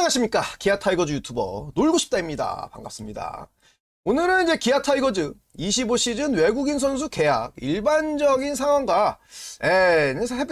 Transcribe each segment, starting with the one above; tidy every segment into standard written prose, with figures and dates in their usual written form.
안녕하십니까. 기아 타이거즈 유튜버 놀고싶다입니다. 반갑습니다. 오늘은 이제 기아 타이거즈 25시즌 외국인 선수 계약 일반적인 상황과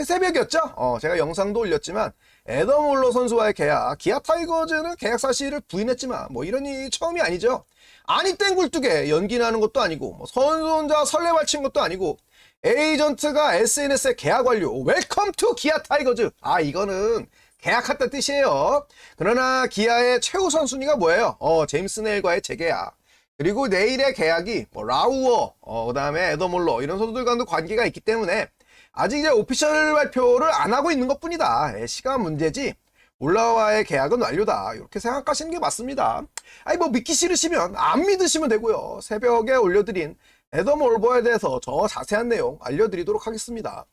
새벽이었죠. 제가 영상도 올렸지만 애덤 홀러 선수와의 계약, 기아 타이거즈는 계약 사실을 부인했지만 뭐 이런 일이 처음이 아니죠. 아니 땡굴뚝에 연기나는 것도 아니고 뭐 선수 혼자 설레발친 것도 아니고 에이전트가 SNS에 계약 완료 웰컴 투 기아 타이거즈. 이거는 계약했다는 뜻이에요. 그러나 기아의 최우 선순위가 뭐예요? 제임스 네일과의 재계약. 그리고 내일의 계약이 뭐 라우어, 그 다음에 애덤 홀러 이런 선수들과도 관계가 있기 때문에 아직 이제 오피셜 발표를 안 하고 있는 것 뿐이다. 시간 문제지. 홀러와의 계약은 완료다. 이렇게 생각하시는 게 맞습니다. 뭐 믿기 싫으시면 안 믿으시면 되고요. 새벽에 올려드린 애덤 홀러에 대해서 더 자세한 내용 알려드리도록 하겠습니다.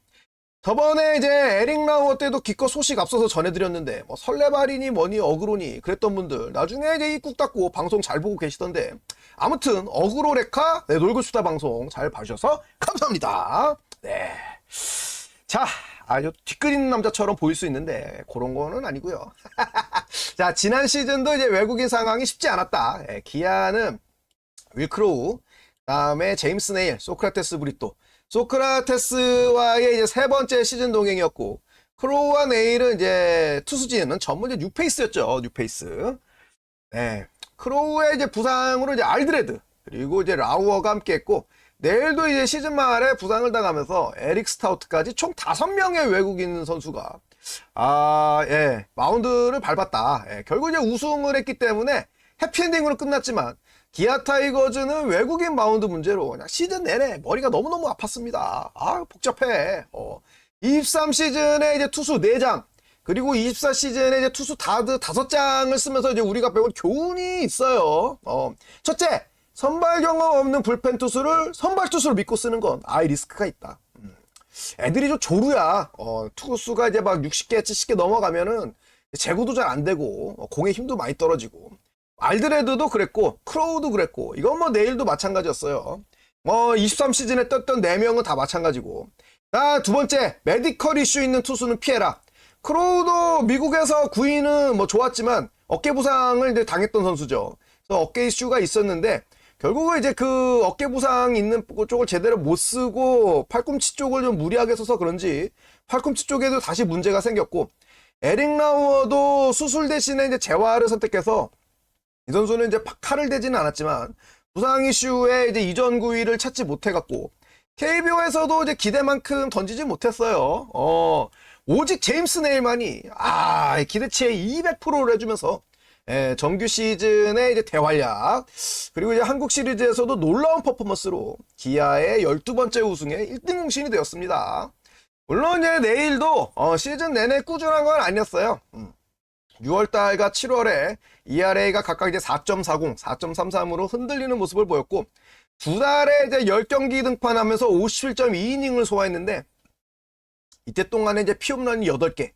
저번에 이제 에릭 라우어 때도 기껏 소식 앞서서 전해드렸는데 뭐 설레발이니 뭐니 어그로니 그랬던 분들 나중에 이제 입국 닫고 방송 잘 보고 계시던데 아무튼 어그로 레카 놀고싶다 방송 잘 봐주셔서 감사합니다. 네. 자, 아주 뒷그리는 남자처럼 보일 수 있는데 그런 거는 아니고요. 자, 지난 시즌도 이제 외국인 상황이 쉽지 않았다. 기아는 윌 크로우, 다음에 제임스 네일, 소크라테스 브리또. 소크라테스와의 이제 세 번째 시즌 동행이었고, 크로우와 네일은 이제 투수진은 전부 이제 뉴페이스였죠. 뉴페이스. 네. 크로우의 이제 부상으로 이제 알드레드, 그리고 이제 라우어가 함께 했고, 네일도 이제 시즌 말에 부상을 당하면서 에릭 스타우트까지 총 5명의 외국인 선수가, 마운드를 밟았다. 결국 이제 우승을 했기 때문에 해피엔딩으로 끝났지만, 기아 타이거즈는 외국인 마운드 문제로 그냥 시즌 내내 머리가 너무너무 아팠습니다. 복잡해. 23 시즌에 이제 투수 4장, 그리고 24 시즌에 이제 투수 다드 5장을 쓰면서 이제 우리가 배운 교훈이 있어요. 첫째, 선발 경험 없는 불펜 투수를 선발 투수로 믿고 쓰는 건 리스크가 있다. 애들이 좀 조루야. 투수가 이제 막 60개, 70개 넘어가면은 제구도 잘 안 되고 공의 힘도 많이 떨어지고. 알드레드도 그랬고 크로우도 그랬고 이건 뭐 네일도 마찬가지였어요. 23 시즌에 떴던 4명은 다 마찬가지고. 두 번째, 메디컬 이슈 있는 투수는 피해라. 크로우도 미국에서 구위는 뭐 좋았지만 어깨 부상을 이제 당했던 선수죠. 그래서 어깨 이슈가 있었는데 결국은 이제 그 어깨 부상 있는 쪽을 제대로 못 쓰고 팔꿈치 쪽을 좀 무리하게 써서 그런지 팔꿈치 쪽에도 다시 문제가 생겼고, 에릭 라우어도 수술 대신에 이제 재활을 선택해서 이 선수는 이제 칼을 대지는 않았지만 부상 이슈에 이제 이전 구위를 찾지 못해갖고 KBO에서도 이제 기대만큼 던지지 못했어요. 오직 제임스 네일만이 기대치의 200%를 해주면서 정규 시즌에 이제 대활약, 그리고 이제 한국 시리즈에서도 놀라운 퍼포먼스로 기아의 12번째 우승에 1등 공신이 되었습니다. 물론 이제 네일도 시즌 내내 꾸준한 건 아니었어요. 6월달과 7월에 ERA가 각각 이제 4.40, 4.33으로 흔들리는 모습을 보였고, 두 달에 이제 10경기 등판하면서 57.2이닝을 소화했는데, 이때 동안에 이제 피홈런이 8개.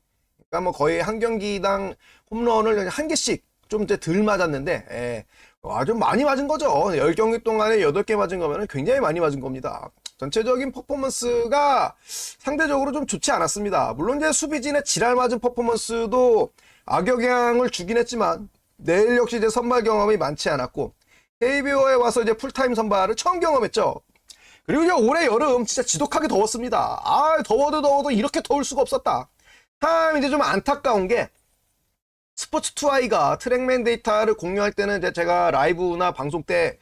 그러니까 뭐 거의 한 경기당 홈런을 한 개씩 좀 이제 덜 맞았는데, 아주 많이 맞은 거죠. 10경기 동안에 8개 맞은 거면 굉장히 많이 맞은 겁니다. 전체적인 퍼포먼스가 상대적으로 좀 좋지 않았습니다. 물론 이제 수비진의 지랄 맞은 퍼포먼스도 악영향을 주긴 했지만 네일 역시 이제 선발 경험이 많지 않았고 KBO에 와서 이제 풀타임 선발을 처음 경험했죠. 그리고 이제 올해 여름 진짜 지독하게 더웠습니다. 더워도 이렇게 더울 수가 없었다. 참 이제 좀 안타까운 게 스포츠2i가 트랙맨 데이터를 공유할 때는 이제 제가 라이브나 방송 때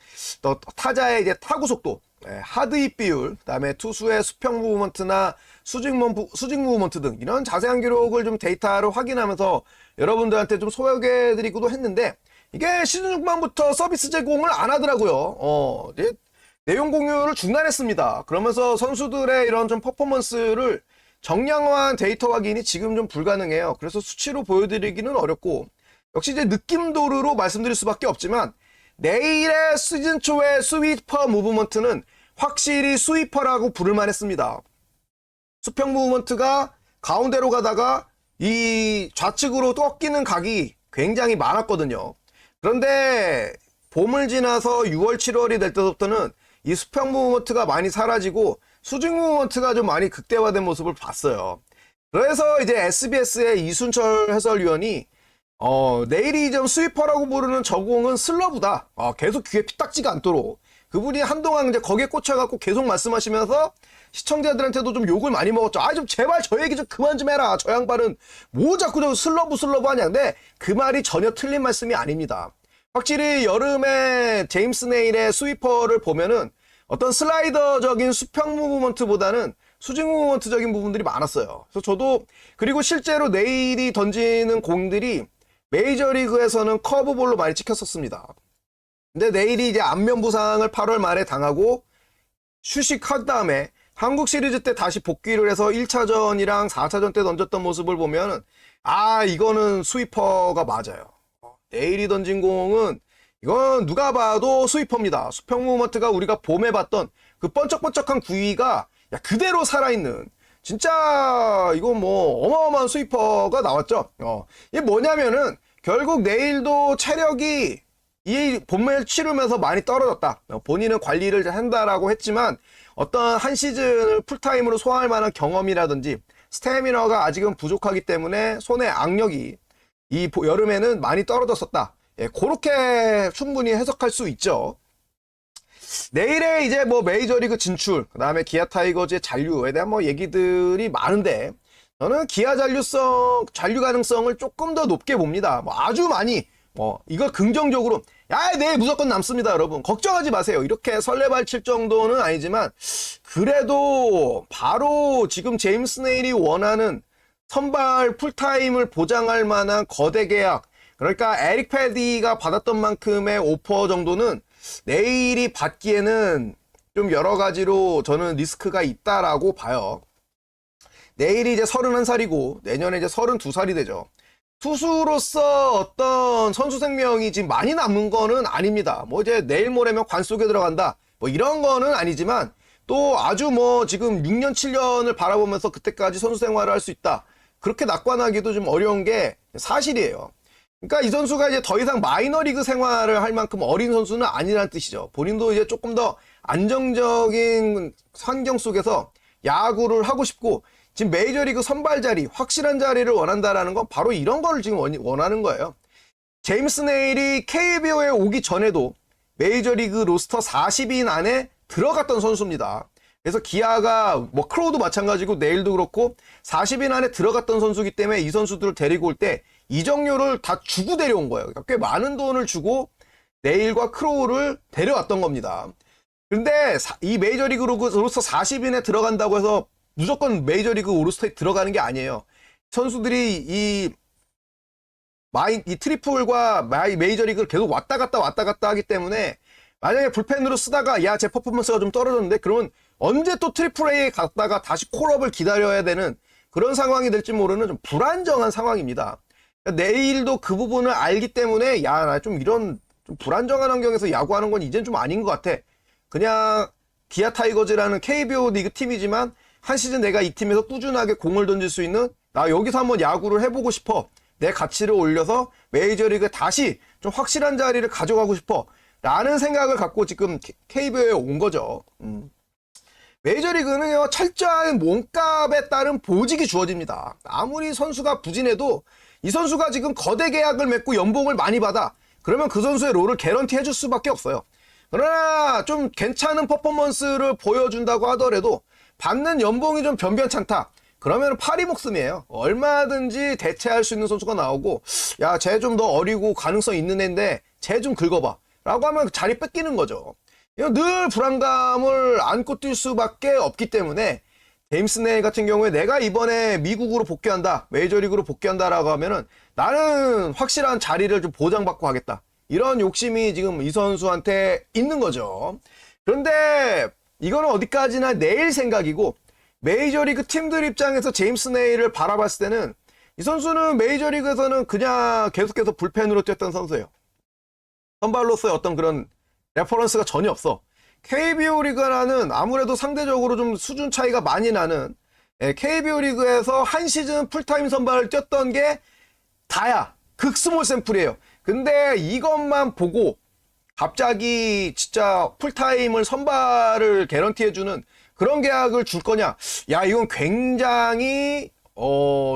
타자의 이제 타구 속도, 하드힙 비율, 그다음에 투수의 수평 무브먼트나 수직 무브먼트 등 이런 자세한 기록을 좀 데이터로 확인하면서 여러분들한테 좀 소개해드리기도 했는데, 이게 시즌 중반부터 서비스 제공을 안 하더라고요. 이제 내용 공유를 중단했습니다. 그러면서 선수들의 이런 좀 퍼포먼스를 정량화한 데이터 확인이 지금 좀 불가능해요. 그래서 수치로 보여드리기는 어렵고, 역시 이제 느낌도로 말씀드릴 수밖에 없지만 내일의 시즌 초의 스위퍼 무브먼트는 확실히 스위퍼라고 부를만 했습니다. 수평 무브먼트가 가운데로 가다가 이 좌측으로 꺾이는 각이 굉장히 많았거든요. 그런데 봄을 지나서 6월, 7월이 될 때부터는 이 수평 무브먼트가 많이 사라지고 수직 무브먼트가 좀 많이 극대화된 모습을 봤어요. 그래서 이제 SBS의 이순철 해설위원이 내일이 좀 스위퍼라고 부르는 저 공은 슬러브다. 계속 귀에 피딱지가 않도록. 그분이 한동안 이제 거기에 꽂혀갖고 계속 말씀하시면서 시청자들한테도 좀 욕을 많이 먹었죠. 좀 제발 저 얘기 좀 그만 좀 해라. 저 양반은 뭐 자꾸 저 슬러브 하냐. 근데 그 말이 전혀 틀린 말씀이 아닙니다. 확실히 여름에 제임스 네일의 스위퍼를 보면은 어떤 슬라이더적인 수평 무브먼트보다는 수직 무브먼트적인 부분들이 많았어요. 그래서 저도 그리고 실제로 네일이 던지는 공들이 메이저리그에서는 커브볼로 많이 찍혔었습니다. 근데 네일이 이제 안면 부상을 8월 말에 당하고 휴식한 다음에 한국 시리즈 때 다시 복귀를 해서 1차전이랑 4차전 때 던졌던 모습을 보면 이거는 스위퍼가 맞아요. 네일이 던진 공은 이건 누가 봐도 스위퍼입니다. 수평 무브먼트가 우리가 봄에 봤던 그 번쩍번쩍한 구위가 그대로 살아있는 진짜 이건 뭐 어마어마한 스위퍼가 나왔죠. 이게 뭐냐면은 결국 네일도 체력이 이 봄을 치르면서 많이 떨어졌다. 본인은 관리를 잘 한다라고 했지만 어떤 한 시즌을 풀타임으로 소화할 만한 경험이라든지 스태미너가 아직은 부족하기 때문에 손의 악력이 이 여름에는 많이 떨어졌었다. 그렇게 충분히 해석할 수 있죠. 내일에 이제 뭐 메이저리그 진출, 그 다음에 기아 타이거즈의 잔류에 대한 뭐 얘기들이 많은데 저는 기아 잔류 가능성을 조금 더 높게 봅니다. 뭐 아주 많이 이걸 긍정적으로 내일 무조건 남습니다, 여러분. 걱정하지 마세요. 이렇게 설레발칠 정도는 아니지만 그래도 바로 지금 제임스 네일이 원하는 선발 풀타임을 보장할 만한 거대 계약, 그러니까 에릭 패디가 받았던 만큼의 오퍼 정도는 내일이 받기에는 좀 여러 가지로 저는 리스크가 있다라고 봐요. 내일이 이제 31살이고 내년에 이제 32살이 되죠. 투수로서 어떤 선수 생명이 지금 많이 남은 거는 아닙니다. 뭐 이제 내일 모레면 관 속에 들어간다. 뭐 이런 거는 아니지만 또 아주 뭐 지금 6년, 7년을 바라보면서 그때까지 선수 생활을 할 수 있다. 그렇게 낙관하기도 좀 어려운 게 사실이에요. 그러니까 이 선수가 이제 더 이상 마이너리그 생활을 할 만큼 어린 선수는 아니라는 뜻이죠. 본인도 이제 조금 더 안정적인 환경 속에서 야구를 하고 싶고 지금 메이저리그 선발 자리, 확실한 자리를 원한다라는 건 바로 이런 거를 지금 원하는 거예요. 제임스 네일이 KBO에 오기 전에도 메이저리그 로스터 40인 안에 들어갔던 선수입니다. 그래서 기아가 뭐 크로우도 마찬가지고 네일도 그렇고 40인 안에 들어갔던 선수이기 때문에 이 선수들을 데리고 올 때 이적료를 다 주고 데려온 거예요. 그러니까 꽤 많은 돈을 주고 네일과 크로우를 데려왔던 겁니다. 근데 이 메이저리그 로스터 40인에 들어간다고 해서 무조건 메이저리그 오르스타에 들어가는 게 아니에요. 선수들이 이 트리플과 메이저리그를 계속 왔다 갔다 하기 때문에 만약에 불펜으로 쓰다가 제 퍼포먼스가 좀 떨어졌는데 그러면 언제 또 트리플 A에 갔다가 다시 콜업을 기다려야 되는 그런 상황이 될지 모르는 좀 불안정한 상황입니다. 내일도 그 부분을 알기 때문에 나 좀 이런 좀 불안정한 환경에서 야구하는 건 이젠 좀 아닌 것 같아. 그냥 기아 타이거즈라는 KBO 리그 팀이지만 한 시즌 내가 이 팀에서 꾸준하게 공을 던질 수 있는 나 여기서 한번 야구를 해보고 싶어. 내 가치를 올려서 메이저리그에 다시 좀 확실한 자리를 가져가고 싶어. 라는 생각을 갖고 지금 KBO에 온 거죠. 메이저리그는요, 철저한 몸값에 따른 보직이 주어집니다. 아무리 선수가 부진해도 이 선수가 지금 거대 계약을 맺고 연봉을 많이 받아. 그러면 그 선수의 롤을 개런티 해줄 수밖에 없어요. 그러나 좀 괜찮은 퍼포먼스를 보여준다고 하더라도 받는 연봉이 좀 변변찮다. 그러면 파리 목숨이에요. 얼마든지 대체할 수 있는 선수가 나오고 쟤 좀 더 어리고 가능성 있는 애인데 쟤 좀 긁어봐. 라고 하면 자리 뺏기는 거죠. 늘 불안감을 안고 뛸 수밖에 없기 때문에 제임스 네일 같은 경우에 내가 이번에 미국으로 복귀한다, 메이저리그로 복귀한다라고 하면은 나는 확실한 자리를 좀 보장받고 하겠다. 이런 욕심이 지금 이 선수한테 있는 거죠. 그런데 이거는 어디까지나 내일 생각이고 메이저리그 팀들 입장에서 제임스 네일을 바라봤을 때는 이 선수는 메이저리그에서는 그냥 계속해서 불펜으로 뛰었던 선수예요. 선발로서의 어떤 그런 레퍼런스가 전혀 없어. KBO 리그라는 아무래도 상대적으로 좀 수준 차이가 많이 나는 KBO 리그에서 한 시즌 풀타임 선발을 뛰었던 게 다야. 극스몰 샘플이에요. 근데 이것만 보고 갑자기 진짜 풀타임을 선발을 개런티해주는 그런 계약을 줄 거냐? 이건 굉장히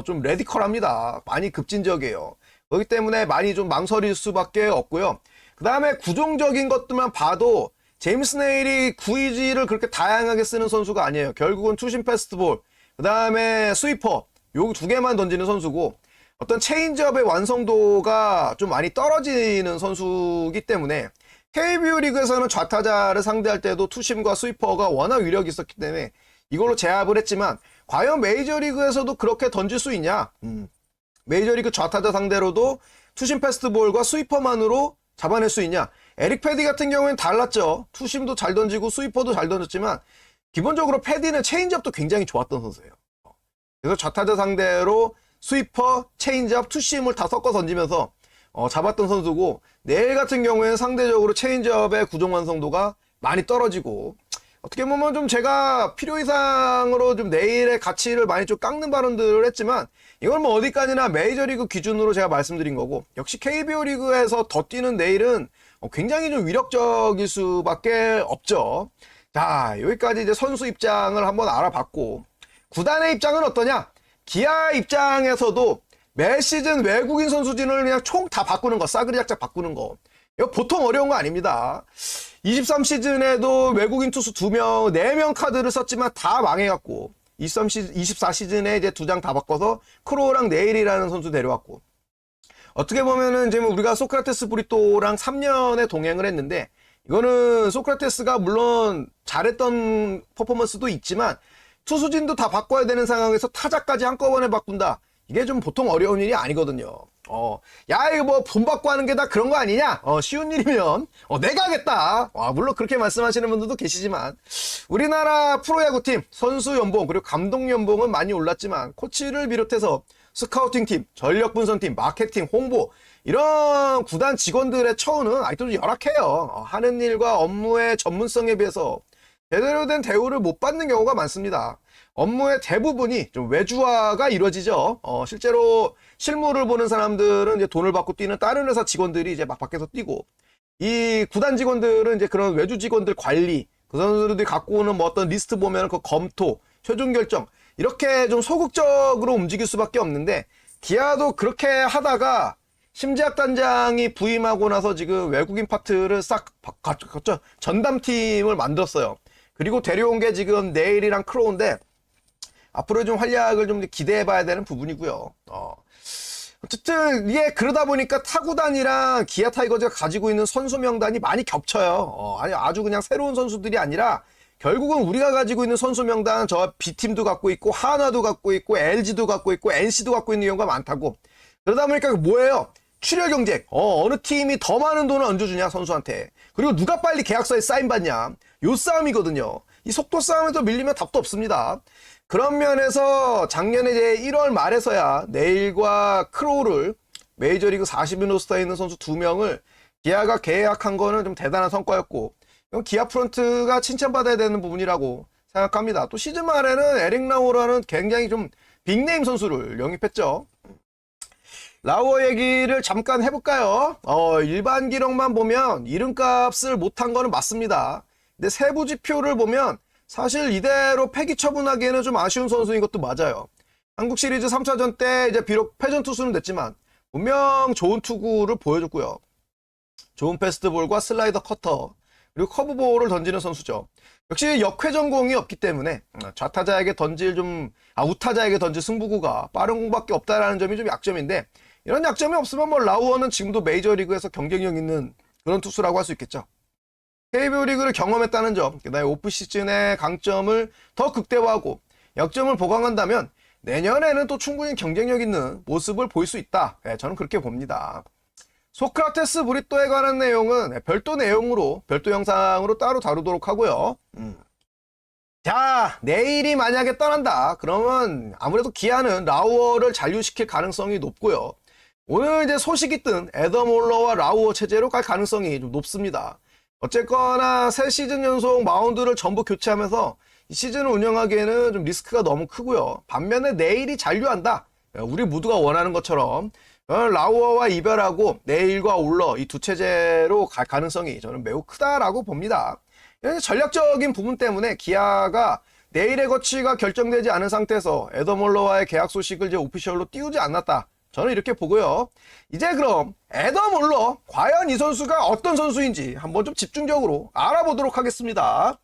좀 레디컬합니다. 많이 급진적이에요. 그렇기 때문에 많이 좀 망설일 수밖에 없고요. 그 다음에 구종적인 것들만 봐도 제임스 네일이 구위지를 그렇게 다양하게 쓰는 선수가 아니에요. 결국은 투심 패스트볼, 그 다음에 스위퍼, 요 두 개만 던지는 선수고, 어떤 체인지업의 완성도가 좀 많이 떨어지는 선수이기 때문에 KBO 리그에서는 좌타자를 상대할 때도 투심과 스위퍼가 워낙 위력이 있었기 때문에 이걸로 제압을 했지만, 과연 메이저리그에서도 그렇게 던질 수 있냐? 메이저리그 좌타자 상대로도 투심 패스트볼과 스위퍼만으로 잡아낼 수 있냐? 에릭 패디 같은 경우에는 달랐죠. 투심도 잘 던지고 스위퍼도 잘 던졌지만 기본적으로 패디는 체인지업도 굉장히 좋았던 선수예요. 그래서 좌타자 상대로 스위퍼, 체인지업, 투심을 다 섞어 던지면서 잡았던 선수고, 네일 같은 경우에는 상대적으로 체인지업의 구종 완성도가 많이 떨어지고, 어떻게 보면 좀 제가 필요 이상으로 좀 네일의 가치를 많이 좀 깎는 발언들을 했지만, 이건 뭐 어디까지나 메이저리그 기준으로 제가 말씀드린 거고, 역시 KBO 리그에서 더 뛰는 네일은 굉장히 좀 위력적일 수밖에 없죠. 자, 여기까지 이제 선수 입장을 한번 알아봤고, 구단의 입장은 어떠냐? 기아 입장에서도 매 시즌 외국인 선수진을 그냥 총 다 바꾸는 거, 싸그리 작작 바꾸는 거, 이거 보통 어려운 거 아닙니다. 23시즌에도 외국인 투수 2명, 4명 카드를 썼지만 다 망해갖고, 24시즌에 이제 2장 다 바꿔서 크로우랑 네일이라는 선수 데려왔고, 어떻게 보면은 이제 우리가 소크라테스 브리또랑 3년의 동행을 했는데, 이거는 소크라테스가 물론 잘했던 퍼포먼스도 있지만 투수진도 다 바꿔야 되는 상황에서 타자까지 한꺼번에 바꾼다, 이게 좀 보통 어려운 일이 아니거든요. 야, 이거 뭐 돈 받고 하는 게 다 그런 거 아니냐? 쉬운 일이면 내가 하겠다. 물론 그렇게 말씀하시는 분들도 계시지만, 우리나라 프로야구팀 선수 연봉 그리고 감독 연봉은 많이 올랐지만 코치를 비롯해서 스카우팅팀, 전력분석팀, 마케팅, 홍보, 이런 구단 직원들의 처우는 아직도 좀 열악해요. 하는 일과 업무의 전문성에 비해서 제대로 된 대우를 못 받는 경우가 많습니다. 업무의 대부분이 좀 외주화가 이루어지죠. 실제로 실무를 보는 사람들은 이제 돈을 받고 뛰는 다른 회사 직원들이 이제 막 밖에서 뛰고, 이 구단 직원들은 이제 그런 외주 직원들 관리, 그 선수들이 갖고 오는 뭐 어떤 리스트 보면 그 검토, 최종 결정, 이렇게 좀 소극적으로 움직일 수밖에 없는데, 기아도 그렇게 하다가 심재학 단장이 부임하고 나서 지금 외국인 파트를 싹 바꿨죠. 전담팀을 만들었어요. 그리고 데려온 게 지금 네일이랑 크로우인데, 앞으로 좀 활약을 좀 기대해 봐야 되는 부분이고요. 어쨌든 이게 그러다 보니까 타구단이랑 기아 타이거즈가 가지고 있는 선수 명단이 많이 겹쳐요. 아니, 아주 그냥 새로운 선수들이 아니라 결국은 우리가 가지고 있는 선수 명단, 저 B팀도 갖고 있고 하나도 갖고 있고 LG도 갖고 있고 NC도 갖고 있는 경우가 많다고. 그러다 보니까 뭐예요? 출혈 경쟁. 어느 팀이 더 많은 돈을 얹어주냐 선수한테. 그리고 누가 빨리 계약서에 사인 받냐. 요 싸움이거든요. 이 속도 싸움에서 밀리면 답도 없습니다. 그런 면에서 작년에 이제 1월 말에서야 네일과 크로우를 메이저리그 40인 로스터에 있는 선수 2명을 기아가 계약한 거는 좀 대단한 성과였고, 이건 기아 프런트가 칭찬받아야 되는 부분이라고 생각합니다. 또 시즌 말에는 에릭 라우어라는 굉장히 좀 빅네임 선수를 영입했죠. 라우어 얘기를 잠깐 해볼까요? 일반 기록만 보면 이름값을 못한 거는 맞습니다. 근데 세부 지표를 보면 사실 이대로 폐기 처분하기에는 좀 아쉬운 선수인 것도 맞아요. 한국 시리즈 3차전 때 이제 비록 패전 투수는 됐지만 분명 좋은 투구를 보여줬고요. 좋은 패스트볼과 슬라이더 커터, 그리고 커브볼을 던지는 선수죠. 역시 역회 전공이 없기 때문에 좌타자에게 던질 우타자에게 던질 승부구가 빠른 공밖에 없다라는 점이 좀 약점인데, 이런 약점이 없으면 뭐 라우어는 지금도 메이저리그에서 경쟁력 있는 그런 투수라고 할 수 있겠죠. KBO 리그를 경험했다는 점, 그다음에 오프시즌의 강점을 더 극대화하고 약점을 보강한다면 내년에는 또 충분히 경쟁력 있는 모습을 보일 수 있다. 저는 그렇게 봅니다. 소크라테스 브리또에 관한 내용은 별도 내용으로, 별도 영상으로 따로 다루도록 하고요. 자, 내일이 만약에 떠난다. 그러면 아무래도 기아는 라우어를 잔류시킬 가능성이 높고요. 오늘 이제 소식이 뜬 애덤 올러와 라우어 체제로 갈 가능성이 좀 높습니다. 어쨌거나 새 시즌 연속 마운드를 전부 교체하면서 이 시즌을 운영하기에는 좀 리스크가 너무 크고요. 반면에 내일이 잔류한다. 우리 모두가 원하는 것처럼 라우어와 이별하고 내일과 올러 이 두 체제로 갈 가능성이 저는 매우 크다라고 봅니다. 전략적인 부분 때문에 기아가 내일의 거취가 결정되지 않은 상태에서 애덤 올러와의 계약 소식을 이제 오피셜로 띄우지 않았다. 저는 이렇게 보고요. 이제 그럼 애덤 올러 과연 이 선수가 어떤 선수인지 한번 좀 집중적으로 알아보도록 하겠습니다.